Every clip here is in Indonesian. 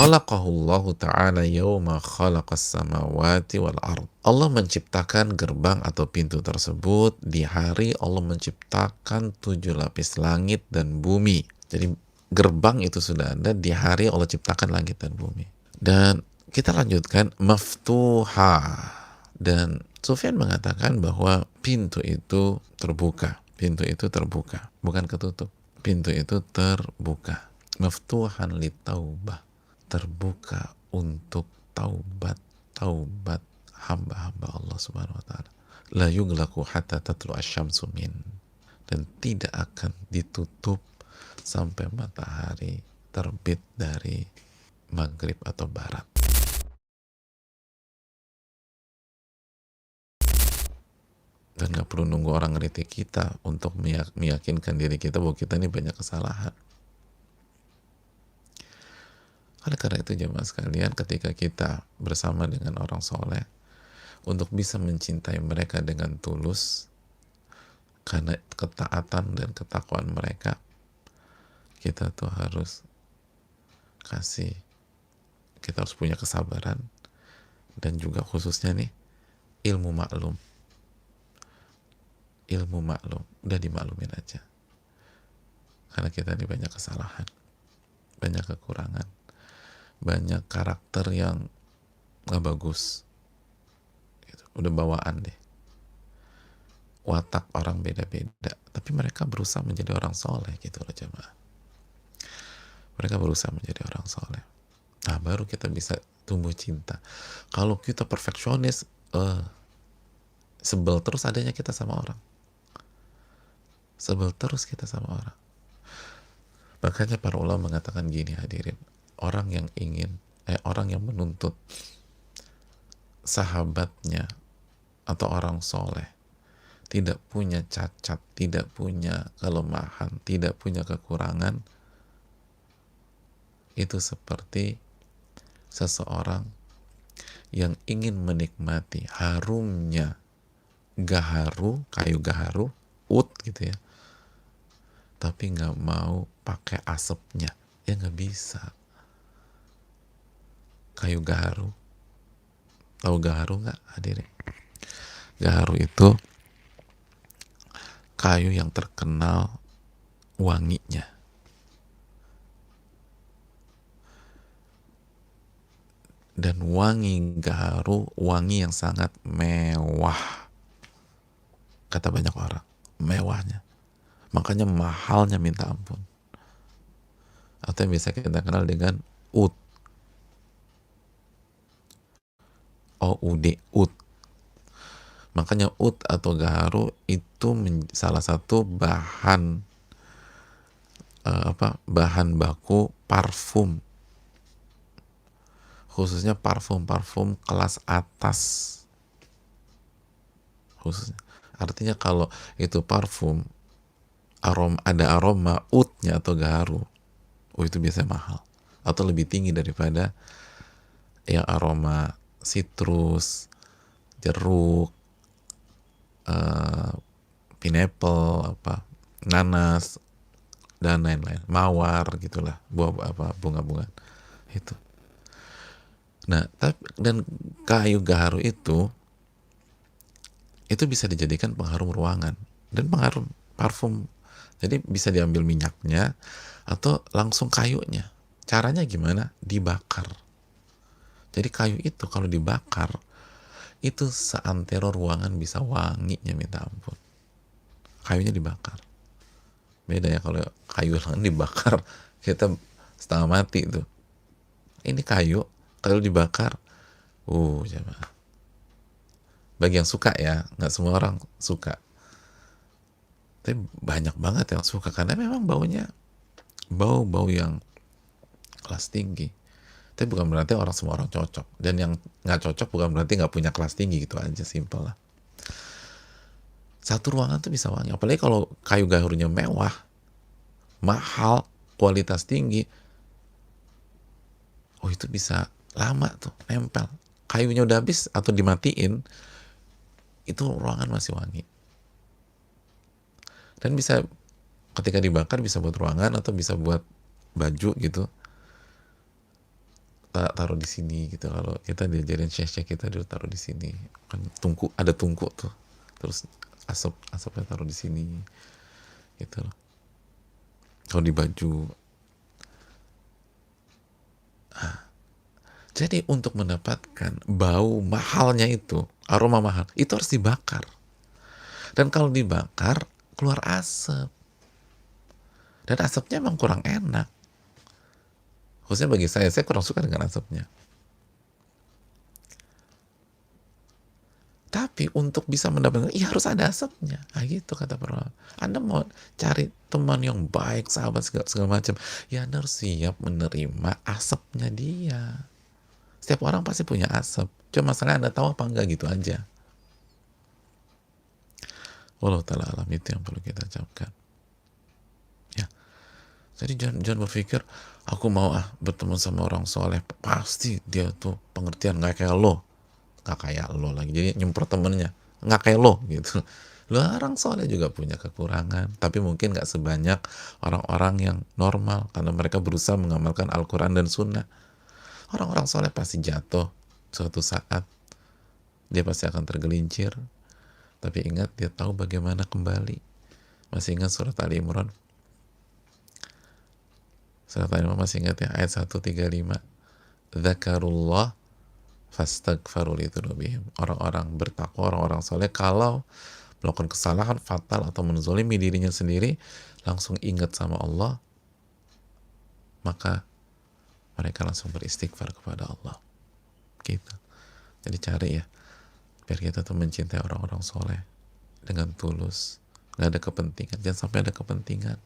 Khalaqahullahu ta'ala yawma khalaqas samawati wal ard. Allah menciptakan gerbang atau pintu tersebut di hari Allah menciptakan 7 lapis langit dan bumi. Jadi gerbang itu sudah ada di hari Allah ciptakan langit dan bumi. Dan kita lanjutkan maftuha. Dan Sufyan mengatakan bahwa pintu itu terbuka. Pintu itu terbuka, bukan ketutup. Pintu itu terbuka. Maftuhan li taubah, terbuka untuk taubat hamba-hamba Allah Subhanahu wa taala. La yughlaqu hatta tatlu asy-syamsu min, dan tidak akan ditutup sampai matahari terbit dari maghrib atau barat. Dan gak perlu nunggu orang ngeritik kita untuk meyakinkan diri kita bahwa kita ini banyak kesalahan. Oleh karena itu jemaah sekalian, ketika kita bersama dengan orang soleh, untuk bisa mencintai mereka dengan tulus, karena ketaatan dan ketakwaan mereka, kita tuh harus kita harus punya kesabaran, dan juga khususnya nih, ilmu maklum, udah dimaklumin aja. Karena kita ini banyak kesalahan, banyak kekurangan, banyak karakter yang gak bagus gitu. Udah bawaan deh, watak orang beda-beda, tapi mereka berusaha menjadi orang soleh gitu loh jemaah. Mereka berusaha menjadi orang soleh. Nah baru kita bisa tumbuh cinta. Kalau kita perfeksionis, sebel terus adanya kita sama orang, sebel terus kita sama orang. Makanya para ulama mengatakan gini hadirin, orang yang menuntut sahabatnya atau orang soleh tidak punya cacat, tidak punya kelemahan, tidak punya kekurangan, itu seperti seseorang yang ingin menikmati harumnya kayu gaharu, gitu ya, tapi nggak mau pakai asapnya, ya nggak bisa. Kayu gaharu, tahu gaharu nggak hadirin? Gaharu itu kayu yang terkenal wanginya. Dan wangi gaharu, wangi yang sangat mewah, kata banyak orang, mewahnya. Makanya mahalnya minta ampun. Atau yang bisa kita kenal dengan ud. OUD, ud. Makanya ud atau gaharu itu salah satu bahan bahan baku parfum, khususnya parfum kelas atas khususnya. Artinya kalau itu parfum ada aroma udnya atau gaharu, itu biasanya mahal atau lebih tinggi daripada yang aroma sitrus, jeruk, pineapple, nanas dan lain-lain, mawar gitulah, bunga-bunga itu. Nah, dan kayu gaharu itu bisa dijadikan pengharum ruangan dan pengharum parfum. Jadi bisa diambil minyaknya atau langsung kayunya. Caranya gimana? Dibakar. Jadi kayu itu kalau dibakar, itu seantero ruangan bisa wanginya minta ampun. Kayunya dibakar. Beda ya kalau kayu dibakar, kita setengah mati tuh. Ini kayu, kalau dibakar, jemaah. Bagi yang suka ya, nggak semua orang suka. Tapi banyak banget yang suka karena memang baunya bau yang kelas tinggi. Tapi bukan berarti semua orang cocok, dan yang nggak cocok bukan berarti nggak punya kelas tinggi, gitu aja, simpel lah. Satu ruangan tuh bisa wangi, apalagi kalau kayu gaharunya mewah, mahal, kualitas tinggi, itu bisa lama tuh nempel. Kayunya udah habis atau dimatiin, itu ruangan masih wangi. Dan bisa ketika dibakar bisa buat ruangan atau bisa buat baju gitu. taruh di sini gitu. Kalau kita diajarin syekh kita dulu taruh di sini, kan tungku, ada tungku tuh, terus asapnya taruh di sini gitu loh. Kalau di baju. Jadi untuk mendapatkan bau mahalnya itu, aroma mahal, itu harus dibakar. Dan kalau dibakar, keluar asap. Dan asapnya emang kurang enak. Khususnya bagi saya kurang suka dengan asapnya. Tapi untuk bisa mendapatkan, iya harus ada asapnya. Nah gitu kata para ulama. Anda mau cari teman yang baik, sahabat segala macam, ya Anda harus siap menerima asapnya dia. Setiap orang pasti punya asap. Cuma masalahnya Anda tahu apa enggak, gitu aja. Wallahu ta'ala alam, itu yang perlu kita ucapkan. Ya. Jadi jangan berpikir aku mau bertemu sama orang soleh, pasti dia tuh pengertian nggak kayak lo. Nggak kayak lo lagi. Jadi nyemprot temennya, nggak kayak lo gitu. Lo orang soleh juga punya kekurangan, tapi mungkin nggak sebanyak orang-orang yang normal karena mereka berusaha mengamalkan Al-Quran dan Sunnah. Orang-orang soleh pasti jatuh suatu saat, dia pasti akan tergelincir, tapi ingat dia tahu bagaimana kembali. Masih ingat surat Ali Imran? Surat Ali Imran masih ingat ya, ayat 135. Dzakarullah fastaghfaru lidzunubihim. Orang-orang bertakwa, orang-orang soleh kalau melakukan kesalahan fatal atau menzolimi dirinya sendiri, langsung ingat sama Allah, maka mereka langsung beristighfar kepada Allah. Gitu. Jadi cari ya, biar kita tuh mencintai orang-orang soleh dengan tulus, nggak ada kepentingan. Jangan sampai ada kepentingan.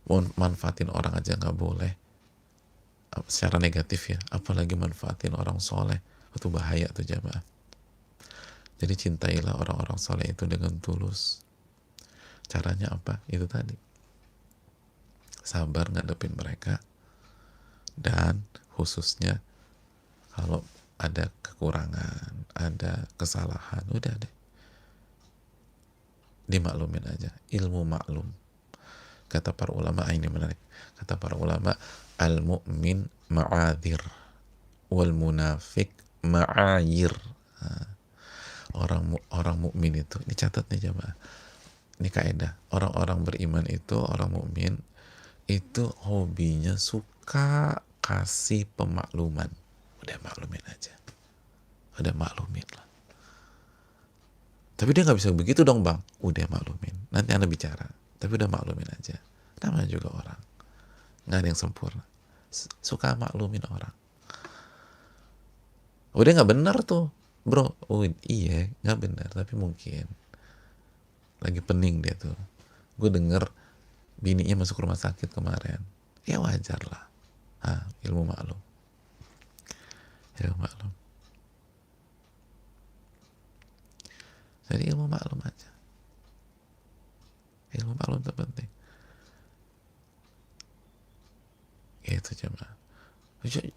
Mau manfaatin orang aja nggak boleh secara negatif ya, apalagi manfaatin orang soleh. Itu bahaya tuh jamaah. Jadi cintailah orang-orang soleh itu dengan tulus. Caranya apa? Itu tadi, sabar ngadepin mereka, dan khususnya kalau ada kekurangan, ada kesalahan, udah deh dimaklumin aja. Ilmu maklum. Kata para ulama, ini menarik, kata para ulama, al-mu'min ma'adhir wal munafik ma'ayir. Orang mukmin itu, ini catat nih jamaah, ini kaidah, orang-orang beriman itu, orang mukmin itu hobinya suka kasih pemakluman. Udah maklumin aja, udah maklumin lah. Tapi dia nggak bisa begitu dong bang, udah maklumin, nanti Anda bicara, tapi udah maklumin aja. Namanya juga orang, nggak ada yang sempurna, suka maklumin orang. Udah nggak benar tuh bro, iya nggak benar, tapi mungkin lagi pening dia tuh, gue denger bininya masuk rumah sakit kemarin, ya wajar lah. Ilmu maklum, ilmu maklum. Jadi ilmu maklum aja, ilmu maklum itu penting. Gitu jemaah.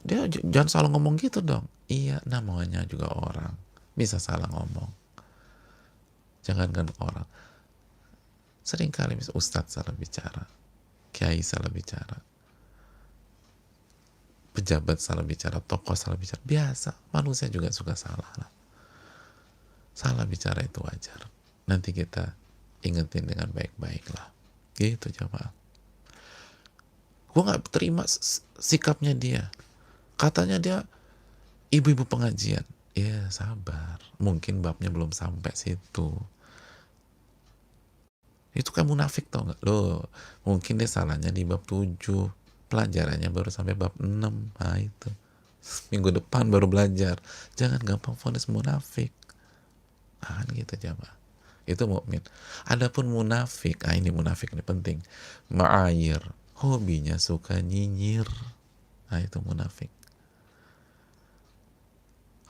Dia jangan salah ngomong gitu dong. Iya, namanya juga orang, bisa salah ngomong. Jangankan orang, seringkali ustadz salah bicara, kiai salah bicara, pejabat salah bicara, tokoh salah bicara, biasa, manusia juga suka salah lah. Salah bicara itu wajar, nanti kita ingetin dengan baik-baik lah. Gitu jamaah. Gue gak terima sikapnya dia, katanya dia ibu-ibu pengajian. Ya sabar, mungkin babnya belum sampai situ. Itu kan munafik tau gak lo, mungkin dia salahnya di bab 7, pelajarannya baru sampai bab 6. Nah itu minggu depan baru belajar. Jangan gampang vonis munafik. Kan gitu jamaah. Itu mukmin. Adapun munafik, ini munafik ini penting, ma'ayir, hobinya suka nyinyir. Nah itu munafik,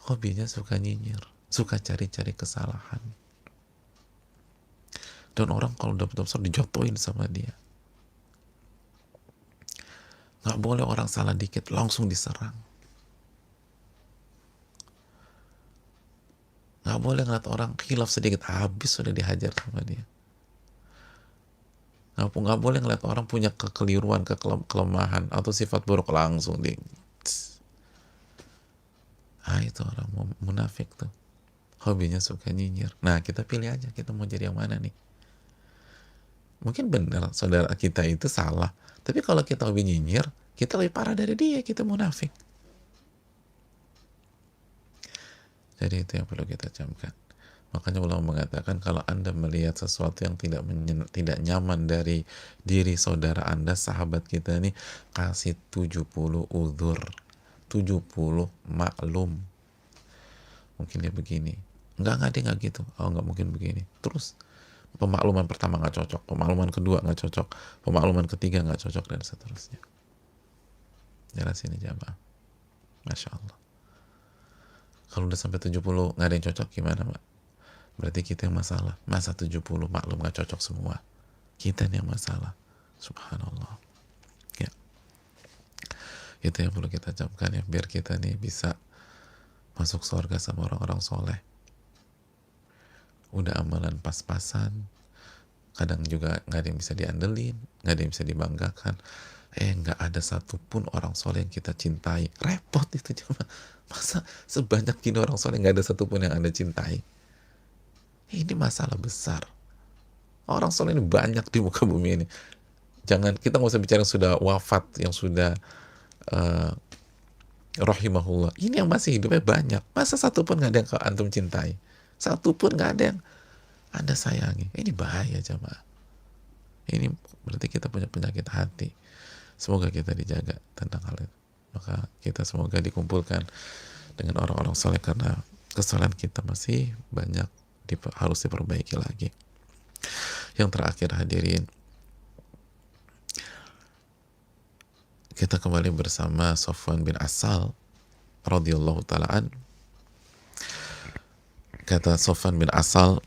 hobinya suka nyinyir, suka cari-cari kesalahan. Dan orang kalau dapat besar dijatuhin sama dia. Nggak boleh orang salah dikit langsung diserang. Nggak boleh ngeliat orang khilaf sedikit habis sudah dihajar sama dia. Nggak boleh ngeliat orang punya kekeliruan, kelemahan atau sifat buruk langsung Itu orang munafik tuh, hobinya suka nyinyir. Nah, kita pilih aja kita mau jadi yang mana nih. Mungkin benar saudara kita itu salah, tapi kalau kita hobi nyinyir, kita lebih parah dari dia, kita munafik. Jadi itu yang perlu kita camkan. Makanya ulama mengatakan kalau Anda melihat sesuatu yang tidak nyaman dari diri saudara Anda, sahabat kita ini, kasih 70 uzur, 70 maklum. Mungkin dia begini. Enggak dia nggak gitu. Oh, nggak mungkin begini. Terus pemakluman pertama nggak cocok, pemakluman kedua nggak cocok, pemakluman ketiga nggak cocok, dan seterusnya. Jelas ini jamaah. Masya Allah. Kalau udah sampai 70 nggak ada yang cocok, gimana Pak? Berarti kita yang masalah. Masa 70 maklum gak cocok semua? Kita yang masalah. Subhanallah. Ya. Itu yang perlu kita camkan ya, biar kita nih bisa masuk surga sama orang-orang soleh. Udah amalan pas-pasan, kadang juga gak ada yang bisa diandelin, gak ada yang bisa dibanggakan. Gak ada satupun orang soleh yang kita cintai. Repot itu cuma. Masa sebanyak gini orang soleh gak ada satupun yang Anda cintai? Ini masalah besar. Orang soleh ini banyak di muka bumi ini. Kita nggak usah bicara yang sudah wafat, yang sudah rahimahullah. Ini yang masih hidupnya banyak. Masa satu pun nggak ada yang antum cintai? Satu pun nggak ada yang Anda sayangi? Ini bahaya jamaah. Ini berarti kita punya penyakit hati. Semoga kita dijaga tentang hal itu. Maka kita semoga dikumpulkan dengan orang-orang soleh, karena kesalahan kita masih banyak, harus diperbaiki lagi. Yang terakhir hadirin, kita kembali bersama Sofwan bin Asal radhiyallahu ta'ala. Kata Sofwan bin Asal,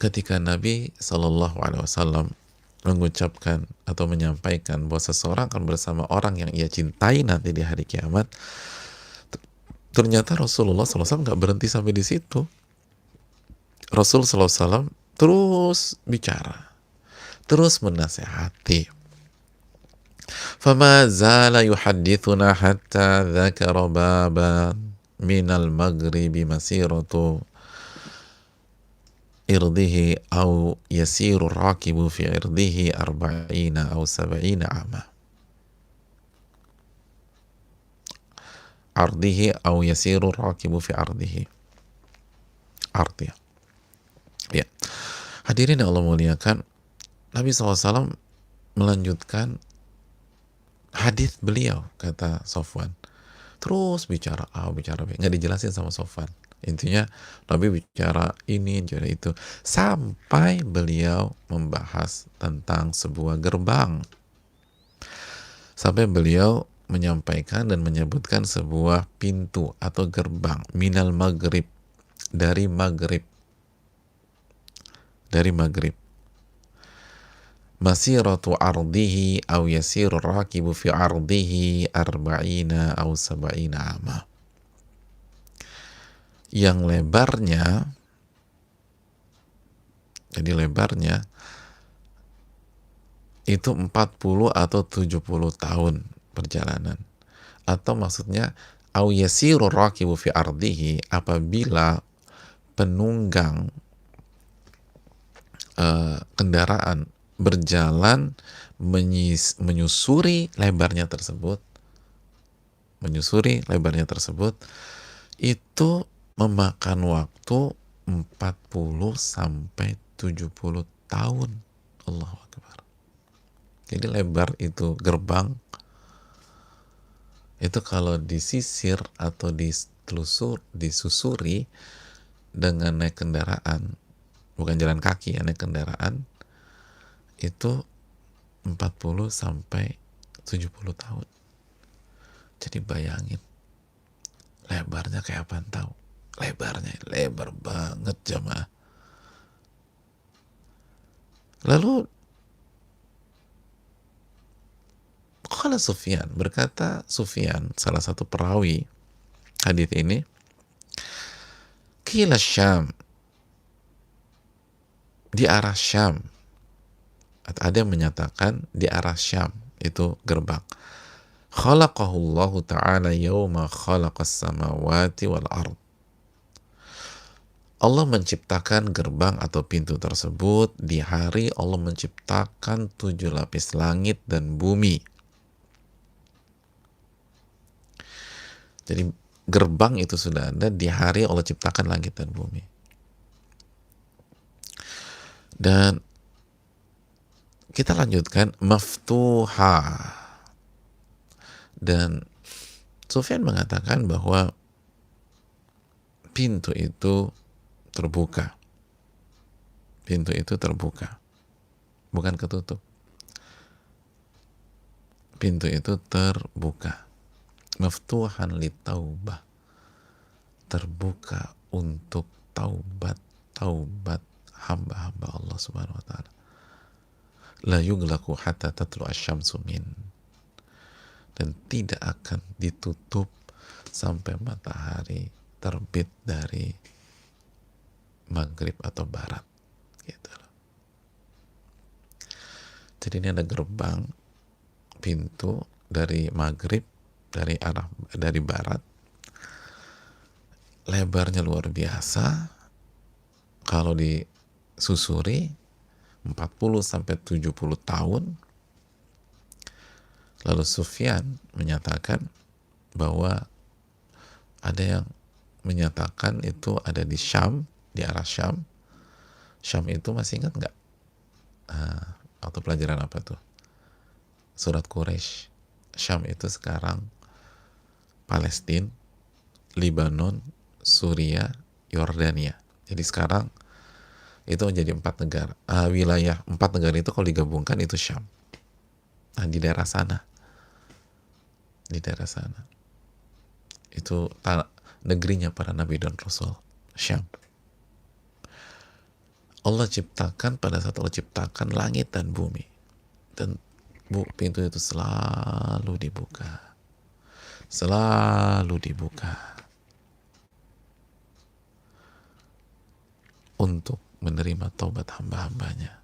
ketika Nabi SAW mengucapkan atau menyampaikan bahwa seseorang akan bersama orang yang ia cintai nanti di hari kiamat, ternyata Rasulullah SAW nggak berhenti sampai di situ. Rasul SAW terus bicara, terus menasehati. Fama zala yuhaddithuna hatta dzakara baban minal maghribi masiratu irdihi au yasiru rakibu fi irdihi arba'ina au sab'ina ama. Ardihi au yasiru rakibu fi ardihi. Artinya. Ya. Hadirin yang Allah muliakan, Nabi SAW melanjutkan hadis beliau, kata Sofwan. Terus bicara A, bicara B, nggak dijelasin sama Sofwan. Intinya Nabi bicara ini, bicara itu, sampai beliau membahas tentang sebuah gerbang. Sampai beliau menyampaikan dan menyebutkan sebuah pintu atau gerbang, minal maghrib, dari maghrib, masiratu ardihi au yasiru rakibu fi ardihi arba'ina au sab'ina ama. Yang lebarnya, jadi lebarnya itu 40 atau 70 tahun perjalanan. Atau maksudnya au yasiru rakibu fi ardihi, apabila penunggang kendaraan berjalan menyusuri lebarnya tersebut, itu memakan waktu 40 sampai 70 tahun. Allahu Akbar. Jadi lebar itu gerbang itu kalau disisir atau disusuri dengan naik kendaraan, bukan jalan kaki ya, naik kendaraan, itu 40 sampai 70 tahun. Jadi bayangin lebarnya kayak apa tahu? Lebarnya lebar banget jamaah. Lalu qala Sufyan, berkata Sufyan, salah satu perawi hadis ini, qila Syam, di arah Syam, Ada yang menyatakan di arah Syam itu gerbang. Khalaqahullahu ta'ala yawma khalaqas samawati wal ard. Allah menciptakan gerbang atau pintu tersebut di hari Allah menciptakan 7 lapis langit dan bumi. Jadi gerbang itu sudah ada di hari Allah ciptakan langit dan bumi. Dan kita lanjutkan maftuha. Dan Sufyan mengatakan bahwa pintu itu terbuka. Pintu itu terbuka. Bukan ketutup. Pintu itu terbuka. Maftuhan li taubah. Terbuka untuk taubat hamba-hamba Allah Subhanahu wa taala. La yughlaqu hatta tatlu asy-syamsu min. Dan tidak akan ditutup sampai matahari terbit dari maghrib atau barat, gitu. Jadi ini ada gerbang, pintu dari maghrib, dari barat, lebarnya luar biasa. Kalau disusuri 40 sampai 70 tahun. Lalu Sufyan menyatakan bahwa ada yang menyatakan itu ada di Syam, di arah Syam. Syam itu masih ingat nggak? Atau pelajaran apa tuh? Surat Quraisy. Syam itu sekarang Palestina, Lebanon, Suriah, Yordania. Jadi sekarang itu menjadi 4 negara. Wilayah 4 negara itu kalau digabungkan itu Syam. Nah, di daerah sana. Itu negerinya para nabi dan rasul, Syam. Allah ciptakan, pada saat Allah ciptakan langit dan bumi, dan pintu itu selalu dibuka untuk menerima taubat hamba-hambanya.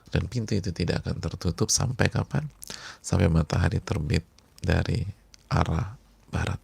Dan pintu itu tidak akan tertutup sampai kapan? Sampai matahari terbit dari arah barat.